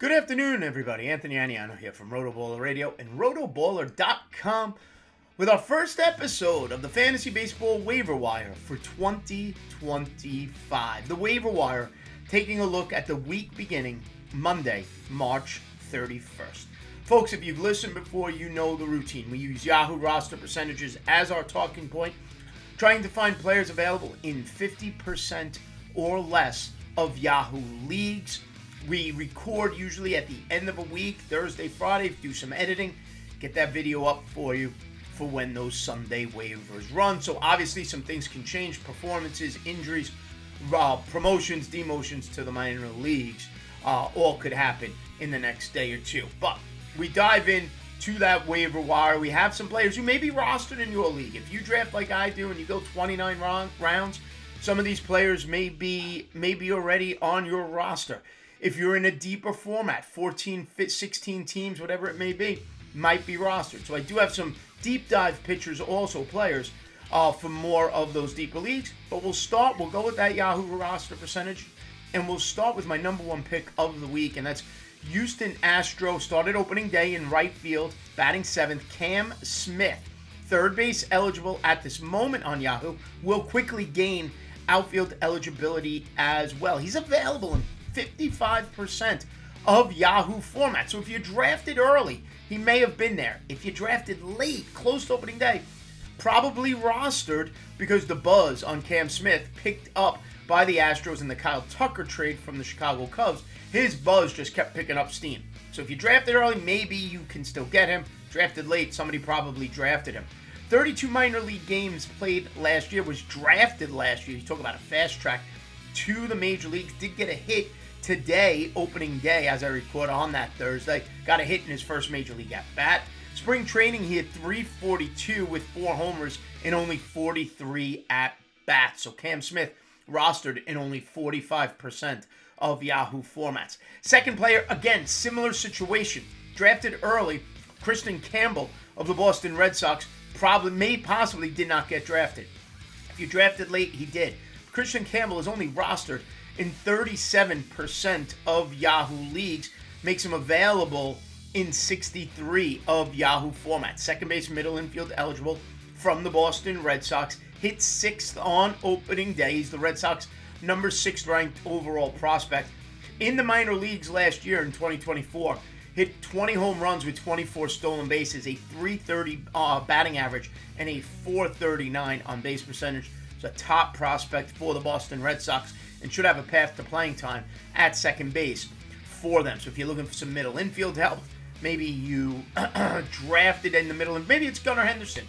Good afternoon, everybody. Anthony Aniano here from RotoBaller Radio and rotoballer.com with our first episode of the Fantasy Baseball Waiver Wire for 2025. The Waiver Wire taking a look at the week beginning Monday, March 31st. Folks, if you've listened before, you know the routine. We use Yahoo roster percentages as our talking point, trying to find players available in 50% or less of Yahoo leagues. We record usually at the end of a week, Thursday, Friday, do some editing, get that video up for you for when those Sunday waivers run. So obviously some things can change, performances, injuries, promotions, demotions to the minor leagues, all could happen in the next day or two. But we dive in to that waiver wire. We have some players who may be rostered in your league. If you draft like I do and you go 29 rounds, some of these players may be already on your roster. If you're in a deeper format, 14, 16 teams, whatever it may be, might be rostered. So I do have some deep dive pitchers, also players, for more of those deeper leagues. But we'll go with that Yahoo roster percentage, and we'll start with my number one pick of the week, and that's Houston Astro. Started opening day in right field, batting seventh, Cam Smith. Third base eligible at this moment on Yahoo, will quickly gain outfield eligibility as well. He's available in 55% of Yahoo format. So if you drafted early, he may have been there. If you drafted late, close to opening day, probably rostered because the buzz on Cam Smith picked up by the Astros in the Kyle Tucker trade from the Chicago Cubs. His buzz just kept picking up steam. So if you drafted early, maybe you can still get him. Drafted late, somebody probably drafted him. 32 minor league games played last year, was drafted last year. You talk about a fast track to the major leagues. Did get a hit today, opening day, as I record on that Thursday. Got a hit in his first major league at bat. Spring training, he had 342 with 4 homers in only 43 at bats. So Cam Smith rostered in only 45% of Yahoo formats. Second player, again, similar situation. Drafted early, Kristen Campbell of the Boston Red Sox possibly did not get drafted. If you drafted late, he did. Christian Campbell is only rostered in 37% of Yahoo leagues, makes him available in 63 of Yahoo formats. Second base, middle infield eligible from the Boston Red Sox. Hit 6th on opening day. He's the Red Sox number 6 ranked overall prospect. In the minor leagues last year in 2024, hit 20 home runs with 24 stolen bases, a .330 batting average, and a .439 on base percentage. He's a top prospect for the Boston Red Sox and should have a path to playing time at second base for them. So if you're looking for some middle infield help, maybe you drafted in the middle, and maybe it's Gunnar Henderson,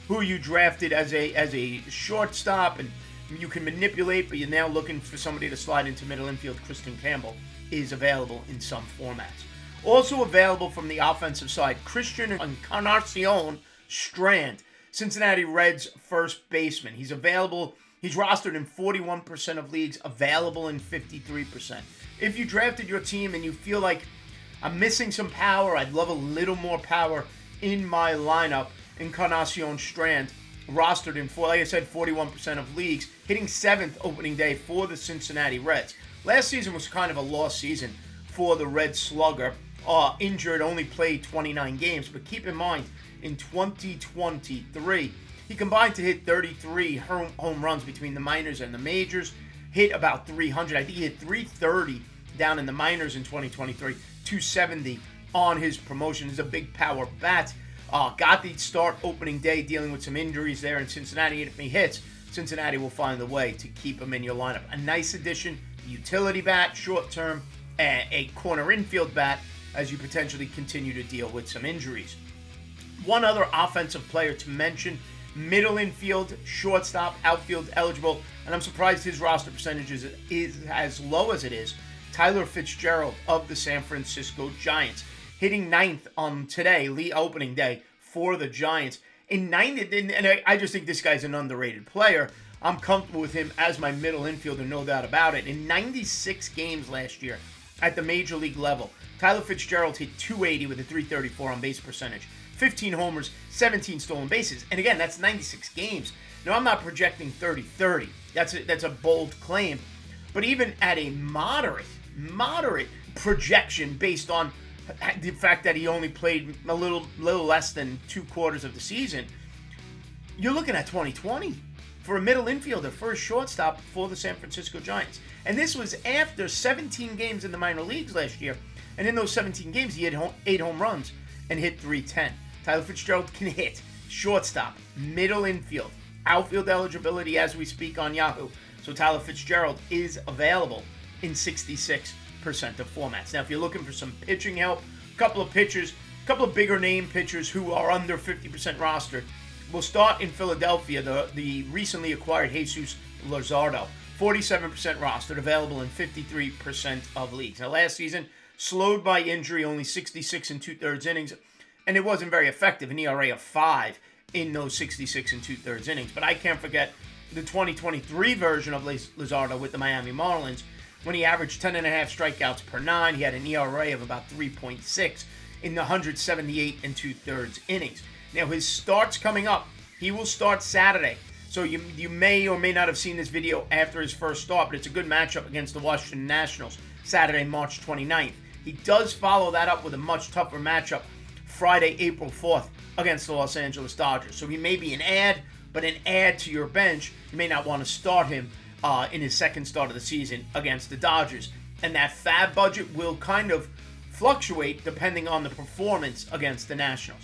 who you drafted as a shortstop, and you can manipulate, but you're now looking for somebody to slide into middle infield. Kristen Campbell is available in some formats. Also available from the offensive side, Christian Encarnacion Strand, Cincinnati Reds first baseman. He's available. He's rostered in 41% of leagues, available in 53%. If you drafted your team and you feel like I'm missing some power, I'd love a little more power in my lineup, Encarnacion Strand, rostered in, like I said, 41% of leagues, hitting 7th opening day for the Cincinnati Reds. Last season was kind of a lost season for the Red Slugger. Injured, only played 29 games, but keep in mind, in 2023, he combined to hit 33 home runs between the minors and the majors, hit about 300. I think he hit 330 down in the minors in 2023, 270 on his promotion. He's a big power bat. Got the start opening day dealing with some injuries there in Cincinnati. And if he hits, Cincinnati will find a way to keep him in your lineup. A nice addition, utility bat, short term, a corner infield bat as you potentially continue to deal with some injuries. One other offensive player to mention, middle infield, shortstop, outfield eligible, and I'm surprised his roster percentage is as low as it is. Tyler Fitzgerald of the San Francisco Giants, hitting 9th on today, opening day for the Giants. And I just think this guy's an underrated player. I'm comfortable with him as my middle infielder, no doubt about it. In 96 games last year at the major league level, Tyler Fitzgerald hit 280 with a .334 on base percentage. 15 homers, 17 stolen bases. And again, that's 96 games. Now, I'm not projecting 30-30. That's a bold claim. But even at a moderate projection based on the fact that he only played a little less than 2 quarters of the season. You're looking at 2020 for a middle infielder, for a shortstop for the San Francisco Giants. And this was after 17 games in the minor leagues last year. And in those 17 games, he had 8 home runs and hit .310. Tyler Fitzgerald can hit shortstop, middle infield, outfield eligibility as we speak on Yahoo. So Tyler Fitzgerald is available in 66% of formats. Now, if you're looking for some pitching help, a couple of pitchers, a couple of bigger name pitchers who are under 50% rostered. We'll start in Philadelphia, the recently acquired Jesus Luzardo, 47% rostered, available in 53% of leagues. Now, last season, slowed by injury, only 66 and 2/3 innings, and it wasn't very effective, an ERA of 5 in those 66 and 2/3 innings. But I can't forget the 2023 version of Luzardo with the Miami Marlins, when he averaged 10.5 strikeouts per 9. He had an ERA of about 3.6 in the 178 and 2/3 innings. Now, his starts coming up. He will start Saturday. So you may or may not have seen this video after his first start, but it's a good matchup against the Washington Nationals, Saturday, March 29th. He does follow that up with a much tougher matchup Friday, April 4th against the Los Angeles Dodgers. So he may be an add, but an add to your bench. You may not want to start him in his second start of the season against the Dodgers. And that FAB budget will kind of fluctuate depending on the performance against the Nationals.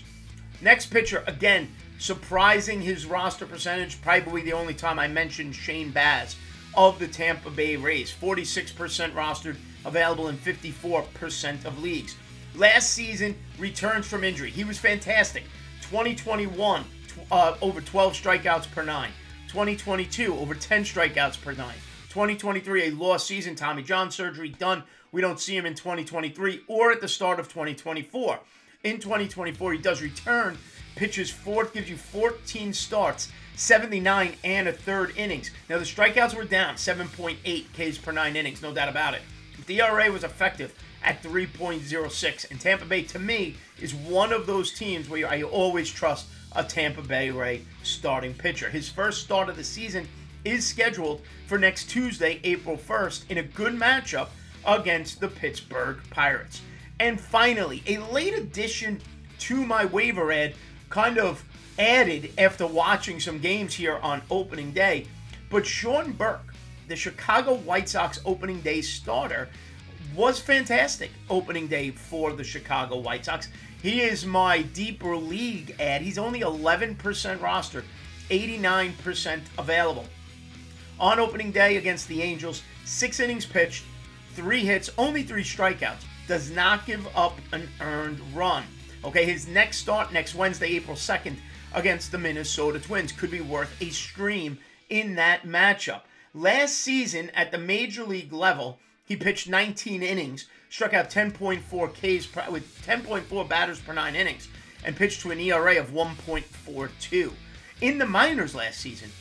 Next pitcher, again, surprising his roster percentage, probably the only time I mentioned Shane Baz of the Tampa Bay Rays. 46% rostered, available in 54% of leagues. Last season, returns from injury. He was fantastic. 2021, over 12 strikeouts per 9. 2022, over 10 strikeouts per 9. 2023, a lost season. Tommy John surgery done. We don't see him in 2023 or at the start of 2024. In 2024, he does return, pitches gives you 14 starts, 79 and a third innings. Now, the strikeouts were down, 7.8 Ks per 9 innings, no doubt about it. But the ERA was effective at 3.06. And Tampa Bay, to me, is one of those teams where I always trust a Tampa Bay Ray starting pitcher. His first start of the season is scheduled for next Tuesday, April 1st, in a good matchup against the Pittsburgh Pirates. And finally, a late addition to my waiver ad, kind of added after watching some games here on opening day. But Sean Burke, the Chicago White Sox opening day starter, was fantastic opening day for the Chicago White Sox. He is my deeper league ad. He's only 11% rostered, 89% available. On opening day against the Angels, 6 innings pitched, 3 hits, only 3 strikeouts. Does not give up an earned run. Okay, his next start next Wednesday, April 2nd, against the Minnesota Twins could be worth a stream in that matchup. Last season, at the major league level, he pitched 19 innings, struck out 10.4 Ks with 10.4 batters per 9 innings, and pitched to an ERA of 1.42. In the minors last season,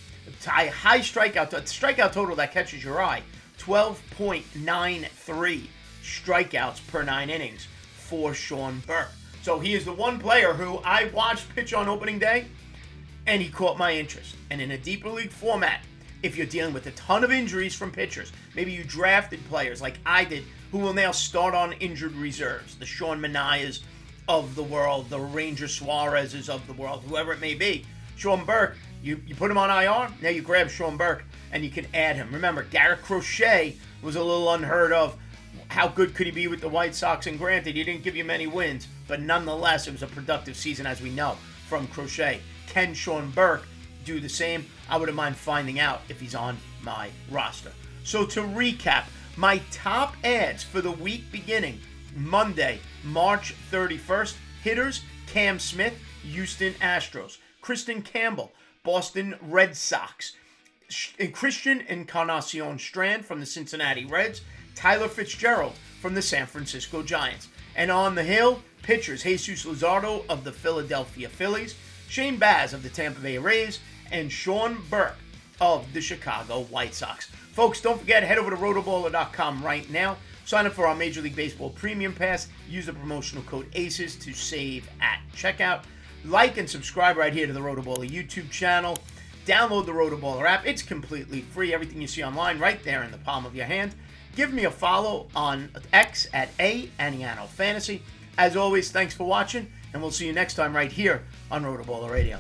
high strikeout total that catches your eye, 12.93 strikeouts per 9 innings for Sean Burke. So he is the one player who I watched pitch on opening day, and he caught my interest. And in a deeper league format, if you're dealing with a ton of injuries from pitchers, maybe you drafted players like I did, who will now start on injured reserves, the Sean Manayas of the world, the Ranger Suarez's of the world, whoever it may be. Sean Burke, you put him on IR, now you grab Sean Burke and you can add him. Remember, Garrett Crochet was a little unheard of. How good could he be with the White Sox? And granted, he didn't give you many wins, but nonetheless, it was a productive season, as we know, from Crochet. Can Sean Burke do the same? I wouldn't mind finding out if he's on my roster. So to recap, my top ads for the week beginning Monday, March 31st. Hitters, Cam Smith, Houston Astros. Kristen Campbell, Boston Red Sox. Christian Encarnacion Strand from the Cincinnati Reds. Tyler Fitzgerald from the San Francisco Giants. And on the hill, pitchers Jesus Luzardo of the Philadelphia Phillies, Shane Baz of the Tampa Bay Rays, and Sean Burke of the Chicago White Sox. Folks, don't forget, head over to rotoballer.com right now. Sign up for our Major League Baseball Premium Pass. Use the promotional code ACES to save at checkout. Like and subscribe right here to the RotoBaller YouTube channel. Download the RotoBaller app. It's completely free. Everything you see online right there in the palm of your hand. Give me a follow on X at Aniano Fantasy. As always, thanks for watching, and we'll see you next time right here on RotoBaller Radio.